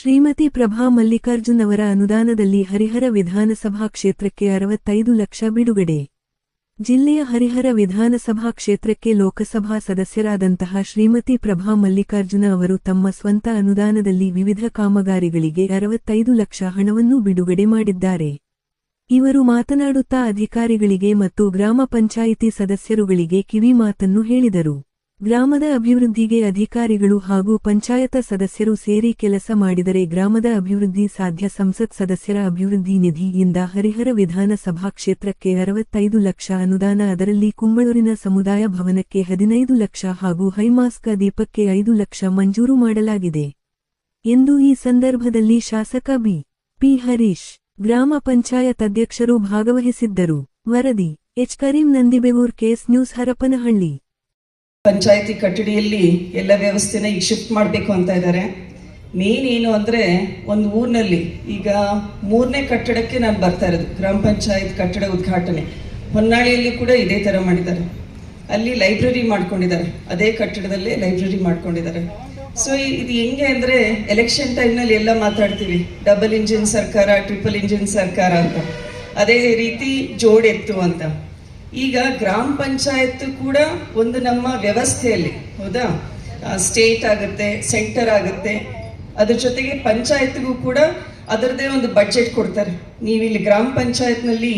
ಶ್ರೀಮತಿ ಪ್ರಭಾ ಮಲ್ಲಿಕಾರ್ಜುನ್ ಅವರ ಅನುದಾನದಲ್ಲಿ ಹರಿಹರ ವಿಧಾನಸಭಾ ಕ್ಷೇತ್ರಕ್ಕೆ 65 ಲಕ್ಷ ಬಿಡುಗಡೆ. ಜಿಲ್ಲೆಯ ಹರಿಹರ ವಿಧಾನಸಭಾ ಕ್ಷೇತ್ರಕ್ಕೆ ಲೋಕಸಭಾ ಸದಸ್ಯರಾದಂತಹ ಶ್ರೀಮತಿ ಪ್ರಭಾ ಮಲ್ಲಿಕಾರ್ಜುನ ಅವರು ತಮ್ಮ ಸ್ವಂತ ಅನುದಾನದಲ್ಲಿ ವಿವಿಧ ಕಾಮಗಾರಿಗಳಿಗೆ 65 ಲಕ್ಷ ಹಣವನ್ನು ಬಿಡುಗಡೆ ಮಾಡಿದ್ದಾರೆ. ಇವರು ಮಾತನಾಡುತ್ತಾ ಅಧಿಕಾರಿಗಳಿಗೆ ಮತ್ತು ಗ್ರಾಮ ಪಂಚಾಯಿತಿ ಸದಸ್ಯರುಗಳಿಗೆ ಕಿವಿ ಮಾತನ್ನು ಹೇಳಿದರು. ಗ್ರಾಮದ ಅಭಿವೃದ್ಧಿಗೆ ಅಧಿಕಾರಿಗಳು ಹಾಗೂ ಪಂಚಾಯತ ಸದಸ್ಯರು ಸೇರಿ ಕೆಲಸ ಮಾಡಿದರೆ ಗ್ರಾಮದ ಅಭಿವೃದ್ಧಿ ಸಾಧ್ಯ. ಸಂಸತ್ ಸದಸ್ಯರ ಅಭಿವೃದ್ಧಿ ನಿಧಿಯಿಂದ ಹರಿಹರ ವಿಧಾನಸಭಾ ಕ್ಷೇತ್ರಕ್ಕೆ 65 ಲಕ್ಷ ಅನುದಾನ, ಅದರಲ್ಲಿ ಕುಂಬಳೂರಿನ ಸಮುದಾಯ ಭವನಕ್ಕೆ 15 ಲಕ್ಷ ಹಾಗೂ ಹೈಮಾಸ್ಕ ದೀಪಕ್ಕೆ 5 ಲಕ್ಷ ಮಂಜೂರು ಮಾಡಲಾಗಿದೆ ಎಂದು ಈ ಸಂದರ್ಭದಲ್ಲಿ ಶಾಸಕ ಬಿ. ಹರೀಶ್, ಗ್ರಾಮ ಪಂಚಾಯತ್ ಅಧ್ಯಕ್ಷರು ಭಾಗವಹಿಸಿದ್ದರು. ವರದಿ H. Karim, Nandibevur, case news, Harapanahalli. ಪಂಚಾಯತಿ ಕಟ್ಟಡಿಯಲ್ಲಿ ಎಲ್ಲ ವ್ಯವಸ್ಥೆನ ಈಗ ಶಿಫ್ಟ್ ಮಾಡಬೇಕು ಅಂತ ಇದ್ದಾರೆ. ಮೇನ್ ಏನು ಅಂದರೆ, ಒಂದು ಊರಿನಲ್ಲಿ ಈಗ 3ನೇ ಕಟ್ಟಡಕ್ಕೆ ನಾನು ಬರ್ತಾ ಇರೋದು, ಗ್ರಾಮ ಪಂಚಾಯತ್ ಕಟ್ಟಡ ಉದ್ಘಾಟನೆ. ಹೊನ್ನಾಳಿಯಲ್ಲಿ ಕೂಡ ಇದೇ ಥರ ಮಾಡಿದ್ದಾರೆ. ಅಲ್ಲಿ ಲೈಬ್ರರಿ ಮಾಡ್ಕೊಂಡಿದ್ದಾರೆ, ಅದೇ ಕಟ್ಟಡದಲ್ಲೇ ಲೈಬ್ರರಿ ಮಾಡ್ಕೊಂಡಿದ್ದಾರೆ. ಸೊ ಇದು ಹೆಂಗೆ ಅಂದರೆ, ಎಲೆಕ್ಷನ್ ಟೈಮ್ನಲ್ಲಿ ಎಲ್ಲ ಮಾತಾಡ್ತೀವಿ, ಡಬಲ್ ಇಂಜಿನ್ ಸರ್ಕಾರ, ಟ್ರಿಪಲ್ ಇಂಜಿನ್ ಸರ್ಕಾರ ಅಂತ, ಅದೇ ರೀತಿ ಜೋಡೆತ್ತು ಅಂತ. ಈಗ ಗ್ರಾಮ ಪಂಚಾಯತ್ ಕೂಡ ಒಂದು ನಮ್ಮ ವ್ಯವಸ್ಥೆಯಲ್ಲಿ, ಹೌದಾ, ಸ್ಟೇಟ್ ಆಗುತ್ತೆ, ಸೆಂಟರ್ ಆಗುತ್ತೆ, ಅದ್ರ ಜೊತೆಗೆ ಪಂಚಾಯತ್ಗೂ ಕೂಡ ಅದರದೇ ಒಂದು ಬಡ್ಜೆಟ್ ಕೊಡ್ತಾರೆ. ನೀವಿಲ್ಲಿ ಗ್ರಾಮ ಪಂಚಾಯತ್ನಲ್ಲಿ